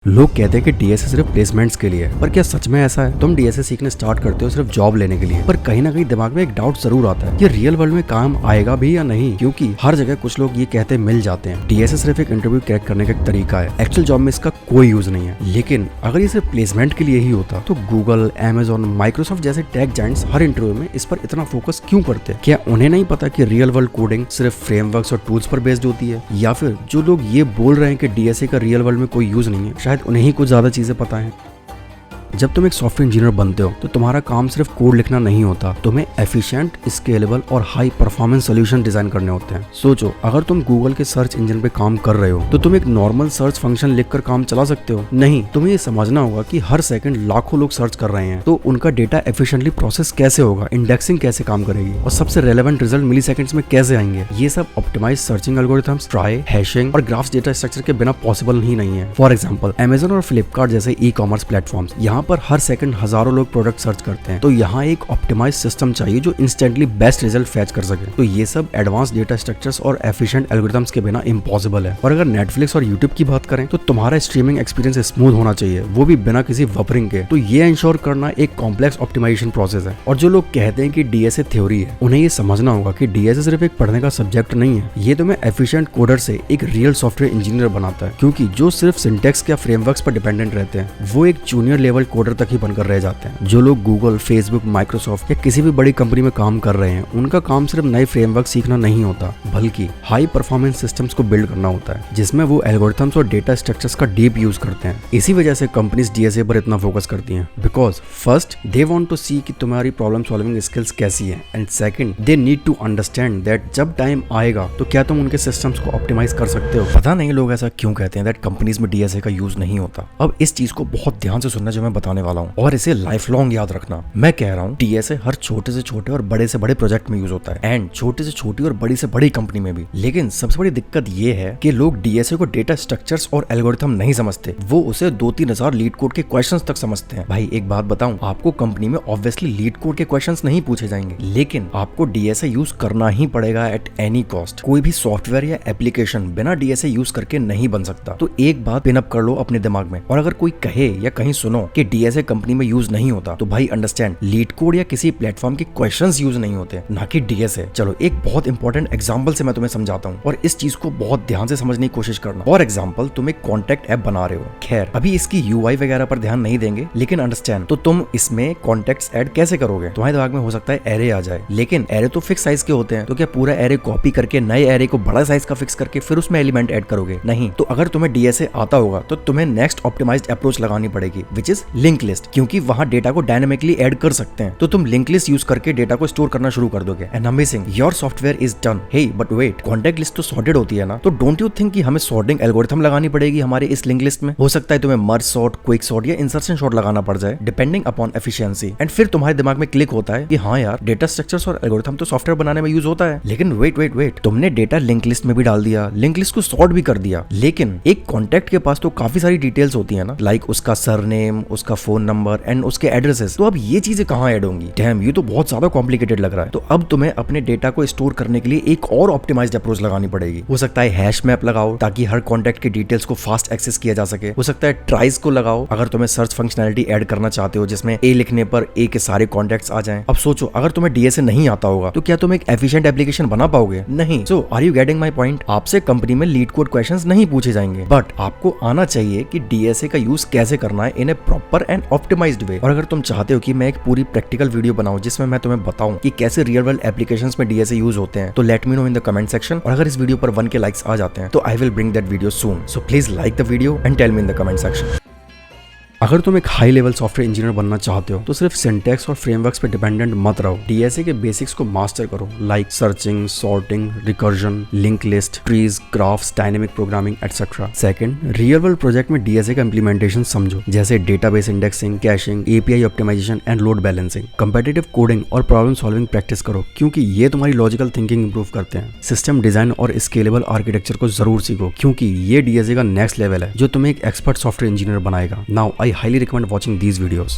लोग कहते हैं कि डीएसए सिर्फ प्लेसमेंट्स के लिए है, पर क्या सच में ऐसा है? तुम डीएसए सीखने स्टार्ट करते हो सिर्फ जॉब लेने के लिए, पर कहीं ना कहीं दिमाग में एक डाउट जरूर आता है कि रियल वर्ल्ड में काम आएगा भी या नहीं, क्योंकि हर जगह कुछ लोग ये कहते मिल जाते हैं डीएसए सिर्फ एक इंटरव्यू क्रैक करने का एक तरीका है, एक्चुअल जॉब में इसका कोई यूज नहीं है। लेकिन अगर ये सिर्फ प्लेसमेंट के लिए ही होता तो गूगल, Amazon, माइक्रोसॉफ्ट जैसे टेक जायंट्स हर इंटरव्यू में इस पर इतना फोकस क्यों करते हैं? क्या उन्हें नहीं पता कि रियल वर्ल्ड कोडिंग सिर्फ फ्रेमवर्क्स और टूल्स पर बेस्ड होती है? या फिर जो लोग ये बोल रहे हैं कि डीएसए का रियल वर्ल्ड में कोई यूज नहीं है, शायद उन्हें ही कुछ ज्यादा चीजें पता है। जब तुम एक सॉफ्टवेयर इंजीनियर बनते हो तो तुम्हारा काम सिर्फ कोड लिखना नहीं होता, तुम्हें एफिशिएंट, स्केलेबल और हाई परफॉर्मेंस सॉल्यूशन डिजाइन करने होते हैं। सोचो, अगर तुम गूगल के सर्च इंजन पे काम कर रहे हो तो तुम एक नॉर्मल सर्च फंक्शन लिखकर काम चला सकते हो? नहीं, तुम्हें ये समझना होगा कि हर सेकंड लाखों लोग सर्च कर रहे हैं, तो उनका डेटा एफिशिएंटली प्रोसेस कैसे होगा, इंडेक्सिंग कैसे काम करेगी और सबसे रेलेवेंट रिजल्ट मिली सेकंड्स में कैसे आएंगे। ये सब optimise searching algorithms, trie, hashing और ग्राफ्स डेटा स्ट्रक्चर के बिना पॉसिबल ही नहीं है। फॉर एग्जाम्पल, Amazon और फ्लिपकार्ट जैसे ई कॉमर्स प्लेटफॉर्म्स, यहाँ पर हर सेकंड हजारों लोग प्रोडक्ट सर्च करते हैं, तो यहाँ एक ऑप्टिमाइज सिस्टम चाहिए जो इंस्टेंटली बेस्ट रिजल्ट फैच कर सके। तो ये सब एडवांस डेटा स्ट्रक्चर्स और एफिशिएंट एल्गोरिथम्स के बिना इम्पॉसिबल है। और अगर नेटफ्लिक्स और यूट्यूब की बात करें तो तुम्हारा स्ट्रीमिंग एक्सपीरियंस स्मूथ होना चाहिए, वो भी बिना किसी वपरिंग के। तो ये इंश्योर करना एक कॉम्प्लेक्स ऑप्टिमाइजेशन प्रोसेस है। और जो लोग कहते हैं कि डीएसए थ्योरी है, उन्हें ये समझना होगा कि डीएसए सिर्फ एक पढ़ने का सब्जेक्ट नहीं है, ये तुम्हें एफिशिएंट कोडर से एक रियल सॉफ्टवेयर इंजीनियर बनाता है। क्योंकि जो सिर्फ सिंटेक्स या फ्रेमवर्क्स पर डिपेंडेंट रहते हैं वो एक जूनियर लेवल कोडर तक ही बनकर रह जाते हैं। जो लोग गूगल, फेसबुक, माइक्रोसॉफ्ट या किसी भी बड़ी कंपनी में काम कर रहे हैं, उनका काम सिर्फ नए फ्रेमवर्क सीखना नहीं होता, बल्कि हाई परफॉर्मेंस सिस्टम्स को बिल्ड करना होता है, जिसमें वो एल्गोरिथम्स और डेटा स्ट्रक्चर्स का डीप यूज करते हैं। इसी वजह से कंपनीज डीएसए पर इतना फोकस करती हैं, because first they want to see कि तुम्हारी प्रॉब्लम सॉल्विंग स्किल्स कैसी है, and second they need to understand that जब टाइम आएगा तो क्या तुम उनके सिस्टम्स को ऑप्टिमाइज कर सकते हो। पता नहीं लोग ऐसा क्यों कहते हैं दैट कंपनीज में डीएसए का यूज नहीं होता। अब इस चीज को बहुत ध्यान से सुनना जो मैं बताने वाला हूँ, और इसे लाइफ लॉन्ग याद रखना। मैं कह रहा हूँ डीएसए हर छोटे से छोटे और बड़े से बड़े प्रोजेक्ट में यूज होता है, एंड छोटे से छोटी और बड़ी से बड़ी कंपनी में भी। लेकिन सबसे बड़ी दिक्कत ये है कि लोग डीएसए को डेटा स्ट्रक्चर्स और एल्गोरिथम नहीं समझते, वो उसे 2-3 हजार लीड कोड के क्वेश्चंस तक समझते हैं। भाई एक बात बताऊं, आपको कंपनी में ऑब्वियसली लीड कोड के क्वेश्चंस नहीं पूछे जाएंगे, लेकिन आपको डीएसए यूज करना ही पड़ेगा एट एनी कॉस्ट। कोई भी सॉफ्टवेयर या एप्लीकेशन बिना डीएसए यूज करके नहीं बन सकता। तो एक बात पिन अप कर लो अपने दिमाग में, और अगर कोई कहे या कहीं सुनो कि डीएसए कंपनी में यूज नहीं होता, तो भाई अंडरस्टैंड, लीड कोड या किसी प्लेटफॉर्म के क्वेश्चंस यूज नहीं होते, ना कि डीएसए। चलो एक बहुत इंपॉर्टेंट एग्जांपल से मैं तुम्हें समझाता हूँ, और इस चीज को बहुत ध्यान से समझने की कोशिश करना। फॉर एग्जांपल, तुम एक कॉन्टैक्ट ऐप बना रहे हो, खैर अभी इसकी यूआई वगैरह पर ध्यान नहीं देंगे, लेकिन अंडरस्टैंड, तो तुम इसमें कॉन्टैक्ट्स ऐड कैसे करोगे? तुम्हारे दिमाग में हो सकता है एरे आ जाए, लेकिन एरे तो फिक्स साइज के होते हैं, तो क्या पूरा एरे कॉपी करके नए एरे को बड़ा साइज का फिक्स करके फिर उसमें एलिमेंट ऐड करोगे? नहीं। तो अगर तुम्हें डीएसए आता होगा तो तुम्हें नेक्स्ट ऑप्टिमाइज्ड अप्रोच लगानी पड़ेगी, विच इज लिंक लिस्ट, क्योंकि वहां डेटा को डायनामिकली ऐड कर सकते हैं। तो तुम लिंक लिस्ट यूज करके डेटा को स्टोर करना शुरू कर दोगे, and amazing, your software is done. Hey but wait, contact list तो सॉर्टेड होती है ना, तो डोंट यू थिंक कि हमें सॉर्टिंग एल्गोरिथम लगानी पड़ेगी हमारे इस लिंक लिस्ट में? हो सकता है तुम्हें मर्ज सॉर्ट, क्विक सॉर्ट या इंसर्शन सॉर्ट लगाना पड़ जाए, डिपेंडिंग अपॉन एफिशिएंसी। एंड फिर तुम्हारे दिमाग में क्लिक होता है कि हाँ यार, डेटा स्ट्रक्चर्स और एल्गोरिथम तो सॉफ्टवेयर बनाने में यूज होता है, लेकिन वेट, तुमने डेटा लिंक लिस्ट में भी डाल दिया, लिंक लिस्ट को सॉर्ट भी कर दिया, लेकिन एक कॉन्टैक्ट के पास तो काफी सारी डिटेल्स होती है ना, लाइक उसका सरनेम, उसका फोन नंबर एंड उसके एड्रेसेस। तो अब ये चीजें कहाँ ऐड होंगी? डैम, ये तो बहुत ज्यादा कॉम्प्लिकेटेड लग रहा है। तो अब तुम्हें अपने डेटा को स्टोर करने के लिए एक और ऑप्टिमाइज्ड अप्रोच लगानी पड़ेगी। हो सकता है हैश मैप लगाओ ताकि हर कॉन्टैक्ट की डिटेल्स को फास्ट एक्सेस किया जा सके। हो सकता है ट्राइज को लगाओ अगर तुम्हें सर्च फंक्शनैलिटी ऐड करना चाहते हो, जिसमें ए लिखने पर ए के सारे कॉन्टैक्ट्स आ जाएं। अब सोचो, अगर तुम्हें डीएसए नहीं आता होगा तो क्या तुम एक एफिशिएंट एप्लीकेशन बना पाओगे? नहीं। So are you getting my point? आपसे कंपनी में लीड कोड क्वेश्चंस नहीं पूछे जाएंगे, बट आपको आना चाहिए कि डीएसए का यूज कैसे करना है इन ए प्रॉपर एंड ऑप्टिमाइज्ड वे। और अगर तुम चाहते हो कि मैं एक पूरी प्रैक्टिकल वीडियो बनाऊं जिसमें मैं तुम्हें बताऊं कि कैसे रियल वर्ल्ड एप्लीकेशंस में डीएसए यूज होते हैं, तो let me know in the comment section. और अगर इस वीडियो पर 1K लाइक्स आ जाते हैं तो I will bring that video soon. So please like the video and tell me in the comment section. अगर तुम एक हाई लेवल सॉफ्टवेयर इंजीनियर बनना चाहते हो तो सिर्फ सिंटैक्स और फ्रेमवर्क्स पे डिपेंडेंट मत रहो, डीएसए के बेसिक्स को मास्टर करो, like searching, sorting, recursion, link list, trees, graphs, dynamic programming etcetera. Second, real world project में डीएसए का इंप्लीमेंटेशन समझो, जैसे database indexing, caching, API optimisation and load balancing. Competitive coding और प्रॉब्लम सॉल्विंग प्रैक्टिस करो, क्योंकि ये तुम्हारी लॉजिकल थिंकिंग इंप्रूव करते हैं। सिस्टम डिजाइन और स्केलेबल आर्किटेक्चर को जरूर सीखो, क्योंकि ये डीएसए का नेक्स्ट लेवल है जो तुम्हें एक एक्सपर्ट सॉफ्टवेयर इंजीनियर बनाएगा। Now I highly recommend watching these videos.